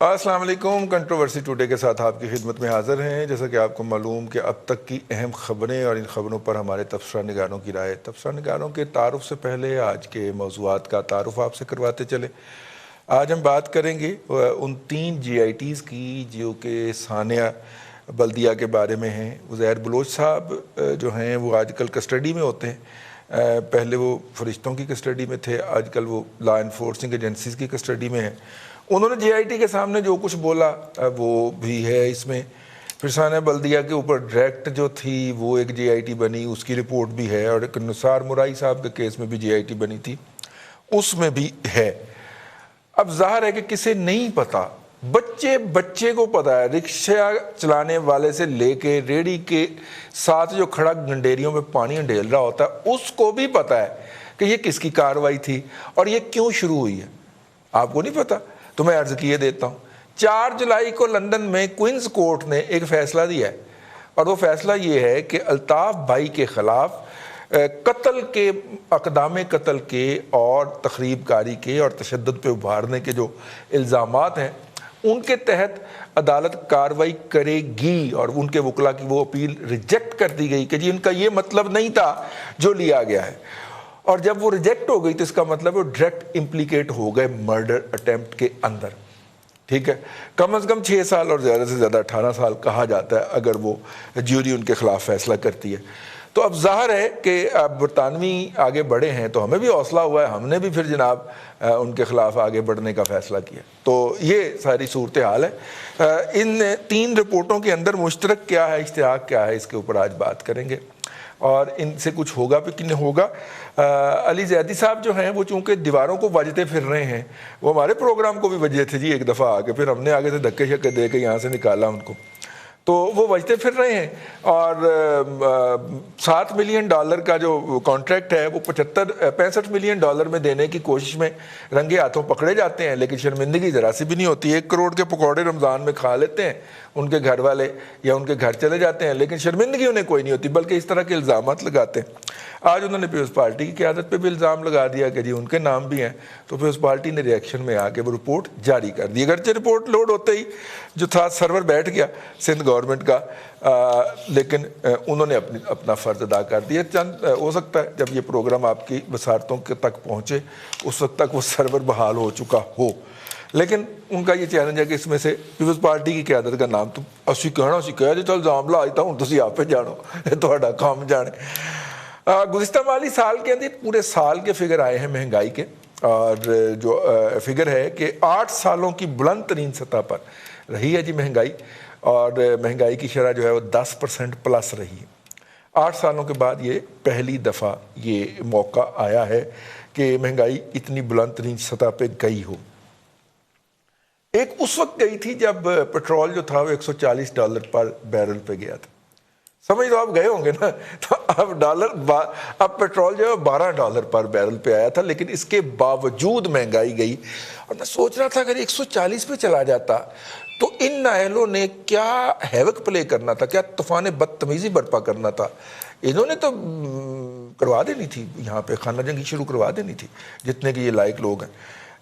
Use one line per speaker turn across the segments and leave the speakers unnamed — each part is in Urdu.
السلام علیکم. کنٹروورسی ٹوڈے کے ساتھ آپ کی خدمت میں حاضر ہیں. جیسا کہ آپ کو معلوم کہ اب تک کی اہم خبریں اور ان خبروں پر ہمارے تبصرہ نگاروں کی رائے. تبصرہ نگاروں کے تعارف سے پہلے آج کے موضوعات کا تعارف آپ سے کرواتے چلے. آج ہم بات کریں گے ان 3 GITs کی جو کہ ثانیہ بلدیہ کے بارے میں ہیں. عزیر بلوچ صاحب جو ہیں وہ آج کل کسٹڈی میں ہوتے ہیں. پہلے وہ فرشتوں کی کسٹڈی میں تھے, آج کل وہ لا انفورسنگ ایجنسیز کی کسٹڈی میں ہیں. انہوں نے GIT کے سامنے جو کچھ بولا وہ بھی ہے اس میں. پھر ثانیہ بلدیہ کے اوپر ڈائریکٹ جو تھی وہ ایک GIT بنی, اس کی رپورٹ بھی ہے. اور ایک نثار مرائی صاحب کے کیس میں بھی GIT بنی تھی, اس میں بھی ہے. اب ظاہر ہے کہ کسے نہیں پتا, بچے کو پتا ہے. رکشہ چلانے والے سے لے کے ریڑھی کے ساتھ جو کھڑا گنڈیریوں میں پانی انڈیل رہا ہوتا ہے, اس کو بھی پتا ہے کہ یہ کس کی کارروائی تھی اور یہ کیوں شروع ہوئی ہے. آپ کو نہیں پتا تو میں عرض کیے دیتا ہوں. 4 جولائی کو لندن میں کوئنز کورٹ نے ایک فیصلہ دیا ہے, اور وہ فیصلہ یہ ہے کہ الطاف بھائی کے خلاف قتل کے, اقدام قتل کے اور تخریب کاری کے اور تشدد پہ ابھارنے کے جو الزامات ہیں ان کے تحت عدالت کارروائی کرے گی. اور ان کے وکلا کی وہ اپیل ریجیکٹ کر دی گئی کہ جی ان کا یہ مطلب نہیں تھا جو لیا گیا ہے. اور جب وہ ریجیکٹ ہو گئی تو اس کا مطلب وہ ڈائریکٹ امپلیکیٹ ہو گئے مرڈر اٹیمپٹ کے اندر. ٹھیک ہے, کم از کم 6 سال اور زیادہ سے زیادہ 18 سال کہا جاتا ہے اگر وہ جیوری ان کے خلاف فیصلہ کرتی ہے. تو اب ظاہر ہے کہ اب برطانوی آگے بڑھے ہیں تو ہمیں بھی حوصلہ ہوا ہے, ہم نے بھی پھر جناب ان کے خلاف آگے بڑھنے کا فیصلہ کیا. تو یہ ساری صورتحال ہے. ان 3 رپورٹوں کے اندر مشترک کیا ہے, اشتراک کیا ہے, اس کے اوپر آج بات کریں گے. اور ان سے کچھ ہوگا بھی کہ نہیں ہوگا. علی زیدی صاحب جو ہیں وہ چونکہ دیواروں کو وجتے پھر رہے ہیں, وہ ہمارے پروگرام کو بھی وجے تھے جی ایک دفعہ آ کے, پھر ہم نے آگے سے دھکے شکے دے کے یہاں سے نکالا ان کو, تو وہ وجتے پھر رہے ہیں. اور $7 ملین کا جو کانٹریکٹ ہے وہ $65 ملین میں دینے کی کوشش میں رنگے ہاتھوں پکڑے جاتے ہیں, لیکن شرمندگی ذرا سی بھی نہیں ہوتی. 1 کروڑ کے پکوڑے رمضان میں کھا لیتے ہیں ان کے گھر والے یا ان کے گھر چلے جاتے ہیں, لیکن شرمندگی انہیں کوئی نہیں ہوتی, بلکہ اس طرح کے الزامات لگاتے ہیں. آج انہوں نے پیپلز پارٹی کی قیادت پہ بھی الزام لگا دیا کہ جی ان کے نام بھی ہیں, تو پیپلز پارٹی نے ریئیکشن میں آ کے وہ رپورٹ جاری کر دی. اگرچہ رپورٹ لوڈ ہوتے ہی جو تھا سرور بیٹھ گیا سندھ گورنمنٹ کا, لیکن انہوں نے اپنا فرض ادا کر دیا. چند ہو سکتا ہے جب یہ پروگرام آپ کی وزارتوں کے تک پہنچے اس وقت تک وہ سرور بحال ہو چکا ہو, لیکن ان کا یہ چیلنج ہے کہ اس میں سے پیپلز پارٹی کی قیادت کا نام تو اسی کہنا سی کہہ دیتا الزام لاتا ہوں تسی آپ پہ جانو تہاڈا کام جانے. گزشتہ مالی سال کے اندر پورے سال کے فگر آئے ہیں مہنگائی کے, اور جو فگر ہے کہ 8 سالوں کی بلند ترین سطح پر رہی ہے جی مہنگائی, اور مہنگائی کی شرح جو ہے وہ 10% پلس رہی ہے. 8 سالوں کے بعد یہ پہلی دفعہ یہ موقع آیا ہے کہ مہنگائی اتنی بلند ترین سطح پہ گئی ہو. ایک اس وقت گئی تھی جب پیٹرول جو تھا وہ $140 پر بیرل پہ گیا تھا. سمجھ تو آپ گئے ہوں گے نا, تو اب پیٹرول جو ہے $12 پر بیرل پہ آیا تھا, لیکن اس کے باوجود مہنگائی گئی. اور میں سوچ رہا تھا اگر 140 پہ چلا جاتا تو ان نااہلوں نے کیا ہیوک پلے کرنا تھا, کیا طوفان بدتمیزی برپا کرنا تھا. انہوں نے تو کروا دینی تھی یہاں پہ خانہ جنگی شروع کروا دینی تھی جتنے کہ یہ لائق لوگ ہیں.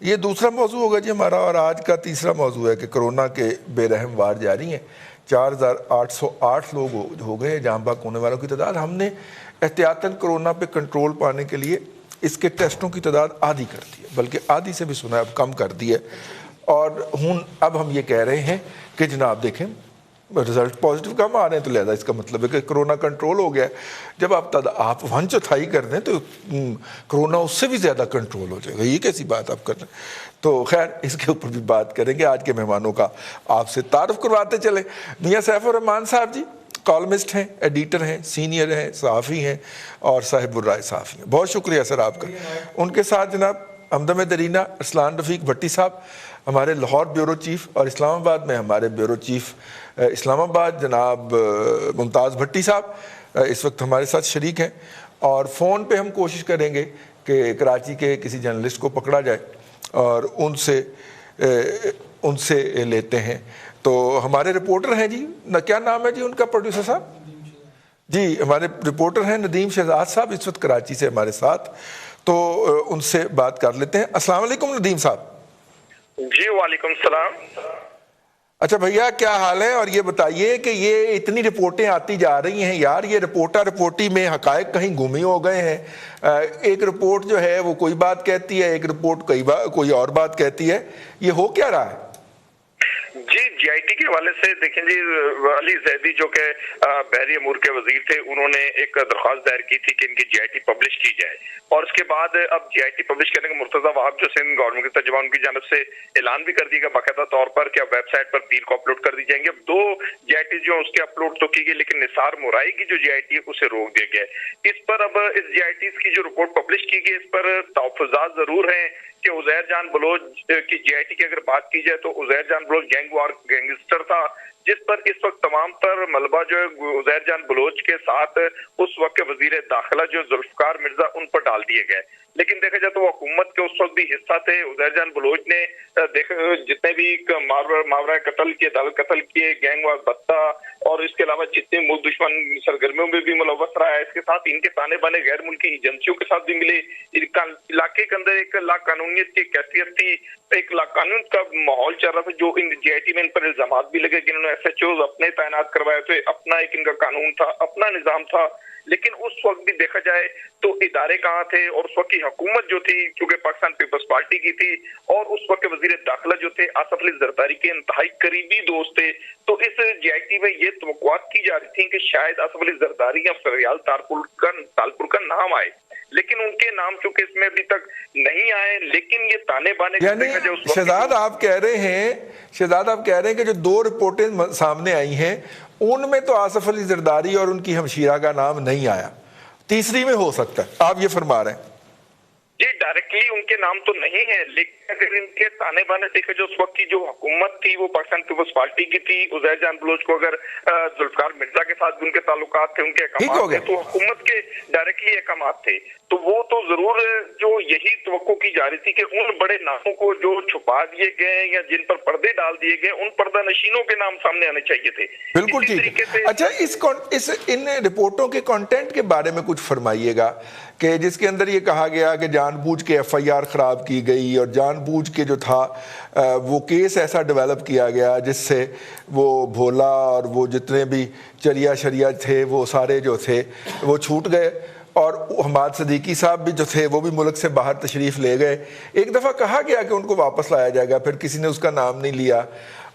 یہ دوسرا موضوع ہوگا جی ہمارا, اور آج کا تیسرا موضوع ہے کہ کرونا کے بے رحم وار جاری ہیں. 4808 لوگ ہو گئے جہاں بھاگ ہونے والوں کی تعداد. ہم نے احتیاطاً کرونا پہ کنٹرول پانے کے لیے اس کے ٹیسٹوں کی تعداد آدھی کر دی ہے, بلکہ آدھی سے بھی سنا اب کم کر دی ہے. اور اب ہم یہ کہہ رہے ہیں کہ جناب دیکھیں رزلٹ پازیٹیو کم آ رہے ہیں, تو لہذا اس کا مطلب ہے کہ کرونا کنٹرول ہو گیا ہے. جب آپ 1/4 کر دیں تو کرونا اس سے بھی زیادہ کنٹرول ہو جائے گا. یہ کیسی بات آپ کر رہے ہیں. تو خیر اس کے اوپر بھی بات کریں گے. آج کے مہمانوں کا آپ سے تعارف کرواتے چلیں. میاں سیف الرحمان صاحب جی کالمسٹ ہیں, ایڈیٹر ہیں, سینئر ہیں, صحافی ہیں, اور صاحب الرائے صحافی ہیں. بہت شکریہ سر آپ کا. ان کے ساتھ جناب ہمدم درینہ ارسلان رفیق بھٹی صاحب ہمارے لاہور بیورو چیف, اور اسلام آباد میں ہمارے بیورو چیف اسلام آباد جناب ممتاز بھٹی صاحب اس وقت ہمارے ساتھ شریک ہیں. اور فون پہ ہم کوشش کریں گے کہ کراچی کے کسی جرنلسٹ کو پکڑا جائے اور ان سے لیتے ہیں. تو ہمارے رپورٹر ہیں جی, کیا نام ہے جی ان کا پروڈیوسر صاحب؟ جی ہمارے رپورٹر ہیں ندیم شہزاد صاحب اس وقت کراچی سے ہمارے ساتھ, تو ان سے بات کر لیتے ہیں. السلام علیکم ندیم صاحب.
جی وعلیکم السلام۔
اچھا بھیا کیا حال ہے، اور یہ بتائیے کہ یہ اتنی رپورٹیں آتی جا رہی ہیں یار، یہ رپورٹی میں حقائق کہیں گم ہی ہو گئے ہیں۔ ایک رپورٹ جو ہے وہ کوئی بات کہتی ہے، ایک رپورٹ کوئی اور بات کہتی ہے، یہ ہو کیا رہا ہے؟
جی جی آئی ٹی کے حوالے سے دیکھیں جی، علی زیدی جو کہ بحری امور کے وزیر تھے، انہوں نے ایک درخواست دائر کی تھی کہ ان کی جی آئی ٹی پبلش کی جائے، اور اس کے بعد اب جی آئی ٹی پبلش کرنے کے مرتضیٰ وہاب جو سندھ گورنمنٹ کے ترجمان ان کی جانب سے اعلان بھی کر دیا گیا باقاعدہ طور پر کہ اب ویب سائٹ پر پیر کو اپلوڈ کر دی جائیں گے۔ اب 2 جی آئی ٹی جو اس کے اپلوڈ تو کی گئی، لیکن نثار مورائی کی جو جی آئی ٹی ہے اسے روک دیا گیا ہے۔ اس پر اب اس جی آئی ٹیز کی جو رپورٹ پبلش کی گئی، اس پر تحفظات ضرور ہیں کہ عزیر جان بلوچ کی جی آئی ٹی کی اگر بات کی جائے تو عزیر جان بلوچ گینگسٹر تھا، جس پر اس وقت تمام تر ملبہ جو ہے عزیر جان بلوچ کے ساتھ اس وقت کے وزیر داخلہ جو ذوالفقار مرزا ان پر ڈال دیے گئے۔ لیکن دیکھا جائے تو وہ حکومت کے اس وقت بھی حصہ تھے۔ عزیر جان بلوچ نے جتنے بھی ماورا قتل کیے، گینگ وار بتہ اور اس کے علاوہ جتنے ملک دشمن سرگرمیوں میں بھی ملوث رہا ہے، اس کے ساتھ ان کے تانے بانے غیر ملکی ایجنسیوں کے ساتھ بھی ملے۔ علاقے کے اندر ایک لا قانونیت کی کیفیت تھی، ایک لا قانون کا ماحول چل رہا تھا، جو ان جی آئی ٹی میں ان پر الزامات بھی لگے کہ انہوں نے ایس ایچ اوز اپنے تعینات کروائے تھے، اپنا ایک ان کا قانون تھا، اپنا نظام تھا۔ لیکن اس وقت بھی دیکھا جائے تو ادارے کہاں تھے، اور اس وقت کی حکومت جو تھی کیونکہ پاکستان پیپلز پارٹی کی تھی، اور اس وقت کے وزیر داخلہ جو تھے آصف علی زرداری کے انتہائی قریبی دوست تھے، تو اس جی آئی ٹی میں یہ توقعات کی جا رہی تھی کہ شاید آصف علی زرداری یا فریال تالپور کا نام آئے، لیکن ان کے نام چونکہ اس میں ابھی تک نہیں آئے۔ لیکن یہ تانے بانے
یعنی شہزاد آپ کہہ رہے ہیں کہ جو 2 رپورٹیں سامنے آئی ہیں ان میں تو آصف علی زرداری اور ان کی ہمشیرہ کا نام نہیں آیا، تیسری میں ہو سکتا ہے، آپ یہ فرما رہے ہیں؟
جی ڈائریکٹلی ان کے نام تو نہیں ہے، لیکن اگر ان کے تانے بانے دیکھے جو اس وقت کی جو حکومت تھی وہ پاکستان پیپلز پارٹی کی تھی، عزیر جان بلوچ کو اگر ذوالفقار مرزا کے ساتھ بھی ان کے تعلقات تھے، ان کے احکامات تھے، تو حکومت کے ڈائریکٹلی احکامات تھے، تو وہ تو ضرور جو یہی توقع کی جا رہی تھی کہ ان بڑے ناموں کو جو چھپا دیے گئے یا جن پر پردے ڈال دیے گئے، ان پردہ نشینوں کے نام سامنے آنے چاہیے تھے۔
بالکل ٹھیک ہے۔ اچھا ان رپورٹوں کے کنٹینٹ کے بارے میں کچھ فرمائیے گا کہ جس کے اندر یہ کہا گیا کہ جان بوجھ کے ایف آئی آر خراب کی گئی، اور جان بوجھ کے جو تھا وہ کیس ایسا ڈیولپ کیا گیا جس سے وہ بھولا اور وہ جتنے بھی چریا شریا تھے وہ سارے جو تھے وہ چھوٹ گئے، اور حماد صدیقی صاحب بھی جو تھے وہ بھی ملک سے باہر تشریف لے گئے۔ ایک دفعہ کہا گیا کہ ان کو واپس لایا جائے گا، پھر کسی نے اس کا نام نہیں لیا،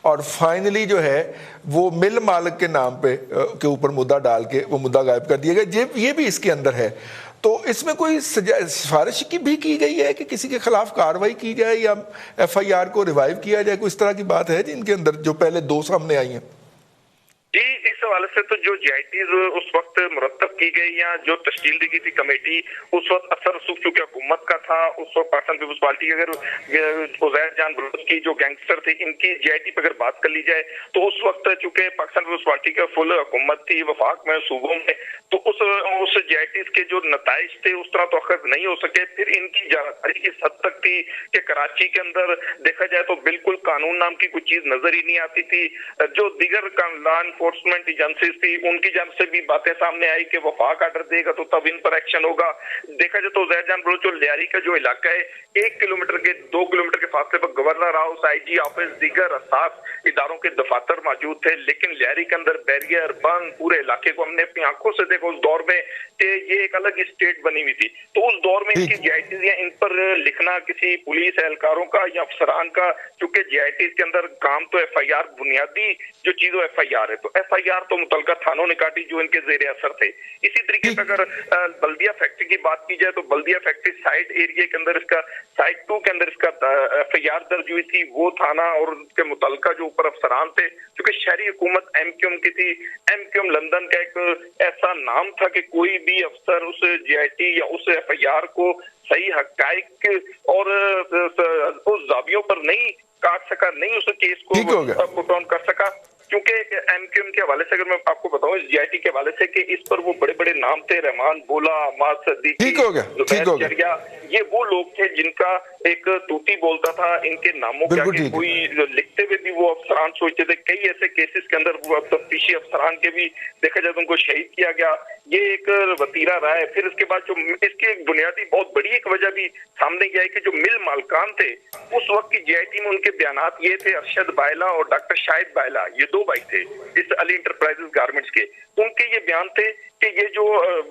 اور فائنلی جو ہے وہ مل مالک کے نام کے اوپر مدعا ڈال کے وہ مدعا غائب کر دیا گیا۔ یہ بھی اس کے اندر ہے۔ تو اس میں کوئی سفارش بھی کی گئی ہے کہ کسی کے خلاف کارروائی کی جائے یا ایف آئی آر کو ریوائیو کیا جائے؟ کوئی اس طرح کی بات ہے جن کے اندر جو پہلے 2 سامنے آئی ہیں؟
جی اس حوالے سے تو جو جی آئی ٹیز اس وقت مرتب کی گئی یا جو تشکیل دی گئی تھی کمیٹی، اس وقت اثر رسوخ چونکہ حکومت کا تھا، اس وقت پاکستان پیپلز پارٹی اگر عزیر جان بلوچ کی جو گینگسٹر تھے ان کی جی آئی ٹی پہ اگر بات کر لی جائے تو اس وقت چونکہ پاکستان پیپلز پارٹی کا فل حکومت تھی وفاق میں صوبوں میں، تو اس جی آئی ٹیز کے جو نتائج تھے اس طرح تو اخذ نہیں ہو سکے۔ پھر ان کی جانکاری کس حد تک تھی کہ کراچی کے اندر دیکھا جائے تو بالکل قانون نام کی کوئی چیز نظر ہی نہیں آتی تھی۔ جو دیگر لا انفورسمنٹ ایجنسیز تھی ان کی جانب سے بھی باتیں سامنے آئی کہ وفاق آرڈر دے گا تو تب ان پر ایکشن ہوگا۔ دیکھا جائے تو عزیر جان بلوچ اور لیاری کا جو علاقہ ہے 1 کلومیٹر کے 2 کلومیٹر کے فاصلے پر گورنر ہاؤس، آئی جی آفس، دیگر حساس اداروں کے دفاتر موجود تھے، لیکن لیاری کے اندر بیریئر بند، پورے علاقے کو ہم نے اپنی آنکھوں سے دیکھا اس دور میں کہ یہ ایک الگ اسٹیٹ بنی ہوئی تھی۔ تو اس دور میں ان کی جی آئی ٹیز یا ان پر لکھنا کسی پولیس اہلکاروں کا یا افسران کا، چونکہ جی آئی ٹیز کے اندر کام تو ایف آئی آر بنیادی جو چیز وہ ایف آئی آر ہے، تو ایف آئی آر تو متعلقہ تھانوں نے کاٹی جو ان کے زیر اثر تھے۔ اسی طریقے سے اگر بلدیہ فیکٹری کی بات کی جائے تو بلدیہ فیکٹری سائٹ ایریا کے اندر اس کا سائٹ 2 کے اندر اس کا ایف آئی آر درج ہوئی تھی، وہ تھانہ اور ان کے متعلقہ جو اوپر افسران تھے، کیونکہ شہری حکومت ایم کیو ایم کی تھی، ایم کیو ایم لندن کا ایک ایسا نام تھا کہ کوئی بھی افسر اس جی آئی ٹی یا اس ایف آئی آر کو صحیح حقائق اور اس زاویوں پر نہیں کاٹ سکا، نہیں اس کیس کو پٹ آن کر سکا، کیونکہ ایم کیو ایم کے حوالے سے اگر میں آپ کو بتاؤں اس جے آئی ٹی کے حوالے سے کہ اس پر وہ بڑے بڑے نام تھے، رحمان بولا، عمار صدیقی،
ٹھیک ہو گیا،
یہ وہ لوگ تھے جن کا ایک توتی بولتا تھا ان کے ناموں کے آگے کوئی لکھتے ہوئے بھی وہ افسران سوچتے تھے. کئی ایسے کیسز کے اندر وہ تفتیشی افسران کے بھی دیکھا جائے تو ان کو شہید کیا گیا. یہ ایک وتیرہ رہا ہے. پھر اس کے بعد جو اس کی ایک بنیادی بہت بڑی ایک وجہ بھی سامنے یہ آئی کہ جو مل مالکان تھے اس وقت کی جے آئی ٹی میں ان کے بیانات یہ تھے، ارشد بائلا اور ڈاکٹر شاہد بائلا، یہ دو بھائی تھے اس علی انٹرپرائزز گارمنٹس کے. ان کے یہ بیان تھے کہ یہ جو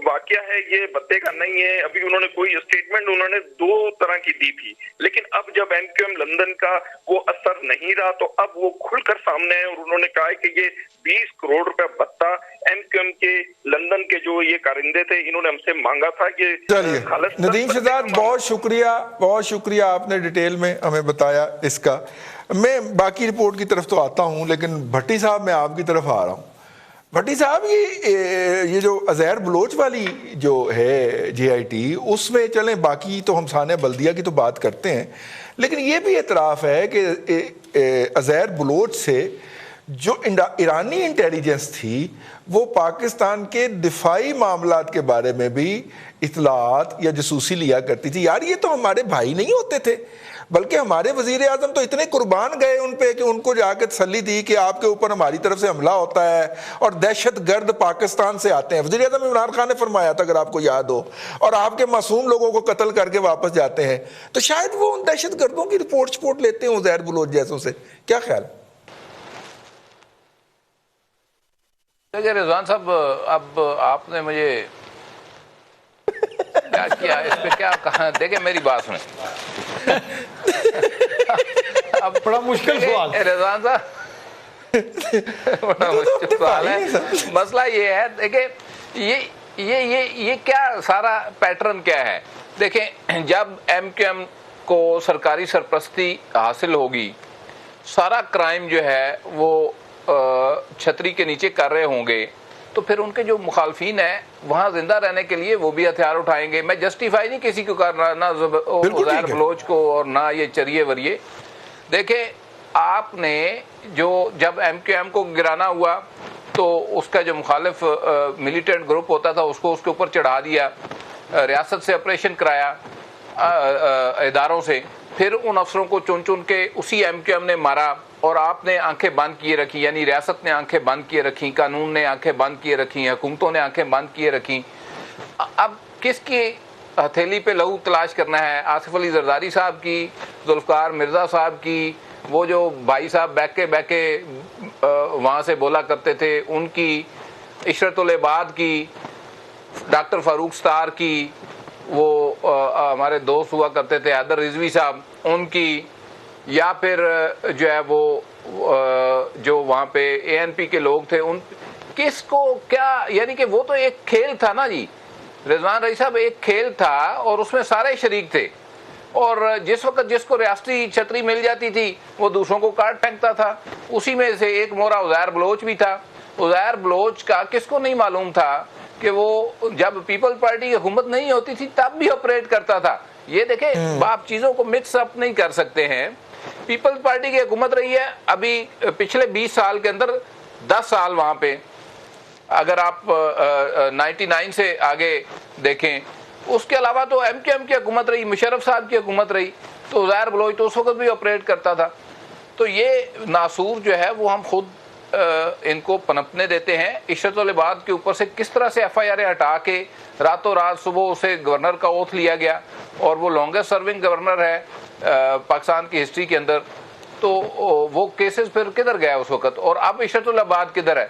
واقعہ ہے یہ بتے کا نہیں ہے. ابھی انہوں نے کوئی اسٹیٹمنٹ انہوں نے دو طرح کی دی تھی، لیکن اب جب ایم کیو ایم لندن کا وہ اثر نہیں رہا تو اب وہ کھل کر سامنے ہے اور انہوں نے کہا ہے کہ یہ 20 کروڑ روپے بتہ ایم کیو ایم کے لندن کے جو یہ کارندے تھے انہوں نے ہم سے مانگا تھا. کہ
چلیے ندیم شہزاد بہت شکریہ آپ نے ڈیٹیل میں ہمیں بتایا اس کا. میں باقی رپورٹ کی طرف تو آتا ہوں لیکن بھٹی صاحب میں آپ کی طرف آ رہا ہوں. بھٹی صاحب یہ جو عزیر بلوچ والی جو ہے جے آئی ٹی اس میں چلیں باقی تو ہم ثانیہ بلدیہ کی تو بات کرتے ہیں، لیکن یہ بھی اعتراف ہے کہ عزیر بلوچ سے جو ایرانی انٹیلیجنس تھی وہ پاکستان کے دفاعی معاملات کے بارے میں بھی اطلاعات یا جاسوسی لیا کرتی تھی. یار یہ تو ہمارے بھائی نہیں ہوتے تھے، بلکہ ہمارے وزیر اعظم تو اتنے قربان گئے ان پہ کہ ان کو جا کے تسلی دی کہ آپ کے اوپر ہماری طرف سے حملہ ہوتا ہے اور دہشت گرد پاکستان سے آتے ہیں. وزیر اعظم عمران خان نے فرمایا تھا اگر آپ کو یاد ہو، اور آپ کے معصوم لوگوں کو قتل کر کے واپس جاتے ہیں. تو شاید وہ ان دہشت گردوں کی رپورٹ لیتے ہیں عزیر بلوچ جیسوں سے. کیا خیال؟
دیکھیں رضوان صاحب، اب آپ نے مجھے کیا کیا اس پہ کیا کہا؟ دیکھیں میری بات سنیں. اب
بڑا مشکل سوال
رضوان صاحب، بڑا مشکل سوال ہے. مسئلہ یہ ہے دیکھیں یہ کیا سارا پیٹرن کیا ہے. دیکھیں جب ایم کیو ایم کو سرکاری سرپرستی حاصل ہوگی، سارا کرائم جو ہے وہ چھتری کے نیچے کر رہے ہوں گے، تو پھر ان کے جو مخالفین ہیں وہاں زندہ رہنے کے لیے وہ بھی ہتھیار اٹھائیں گے. میں جسٹیفائی نہیں کسی کو کر رہا، نہ عزیر بلوچ کو اور نہ یہ چریے وریے. دیکھیں آپ نے جب ایم کیو ایم کو گرانا ہوا تو اس کا جو مخالف ملیٹنٹ گروپ ہوتا تھا اس کو اس کے اوپر چڑھا دیا، ریاست سے آپریشن کرایا اداروں سے، پھر ان افسروں کو چن چن کے اسی ایم کیو ایم نے مارا اور آپ نے آنکھیں بند کیے رکھی. یعنی ریاست نے آنکھیں بند کیے رکھی، قانون نے آنکھیں بند کیے رکھی، حکومتوں نے آنکھیں بند کیے رکھی. اب کس کی ہتھیلی پہ لہو تلاش کرنا ہے؟ آصف علی زرداری صاحب کی، ذوالفقار مرزا صاحب کی، وہ جو بھائی صاحب بیکے وہاں سے بولا کرتے تھے ان کی، عشرت العباد کی، ڈاکٹر فاروق ستار کی، وہ ہمارے دوست ہوا کرتے تھے حیدر رضوی صاحب ان کی، یا پھر جو ہے وہ جو وہاں پہ اے این پی کے لوگ تھے ان کس کو کیا. یعنی کہ وہ تو ایک کھیل تھا نا جی رضوان رئی صاحب، ایک کھیل تھا اور اس میں سارے شریک تھے. اور جس وقت جس کو ریاستی چھتری مل جاتی تھی وہ دوسروں کو کاٹ پھینکتا تھا. اسی میں سے ایک مورا عزیر بلوچ بھی تھا. عزیر بلوچ کا کس کو نہیں معلوم تھا کہ وہ جب پیپل پارٹی کی حکومت نہیں ہوتی تھی تب بھی آپریٹ کرتا تھا. یہ دیکھیں آپ چیزوں کو مکس اپ نہیں کر سکتے ہیں. پیپل پارٹی کی حکومت رہی ہے ابھی پچھلے 20 سال کے اندر 10 سال وہاں پہ، اگر آپ 99 سے آگے دیکھیں. اس کے علاوہ تو ایم کیو ایم کی حکومت رہی، مشرف صاحب کی حکومت رہی، تو عزیر بلوچ تو اس وقت بھی آپریٹ کرتا تھا. تو یہ ناسور جو ہے وہ ہم خود ان کو پنپنے دیتے ہیں. عشرت العباد کے اوپر سے کس طرح سے ایف آئی آر ہٹا کے راتوں رات صبح اسے گورنر کا اوتھ لیا گیا اور وہ لانگسٹ سرونگ گورنر ہے پاکستان کی ہسٹری کے اندر. تو وہ کیسز پھر کدھر گیا اس وقت، اور اب عشرت العباد کدھر ہے.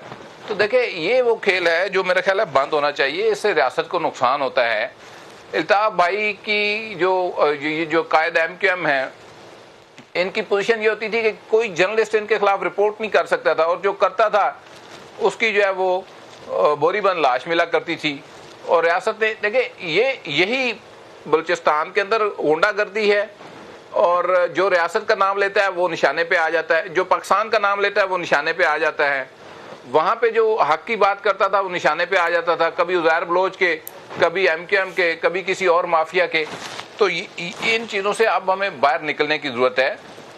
تو دیکھیں یہ وہ کھیل ہے جو میرا خیال ہے بند ہونا چاہیے. اس سے ریاست کو نقصان ہوتا ہے. الطاف بھائی کی جو قائد ایم کیو ایم ہیں ان کی پوزیشن یہ ہوتی تھی کہ کوئی جرنلسٹ ان کے خلاف رپورٹ نہیں کر سکتا تھا، اور جو کرتا تھا اس کی جو ہے وہ بوری بند لاش ملا کرتی تھی. اور ریاست نے دیکھیں یہی بلوچستان کے اندر غنڈہ گردی ہے، اور جو ریاست کا نام لیتا ہے وہ نشانے پہ آ جاتا ہے، جو پاکستان کا نام لیتا ہے وہ نشانے پہ آ جاتا ہے. وہاں پہ جو حق کی بات کرتا تھا وہ نشانے پہ آ جاتا تھا، کبھی عزیر بلوچ کے، کبھی ایم کیو ایم کے، کبھی کسی اور مافیا کے. تو ان چیزوں سے اب ہمیں باہر نکلنے کی ضرورت ہے.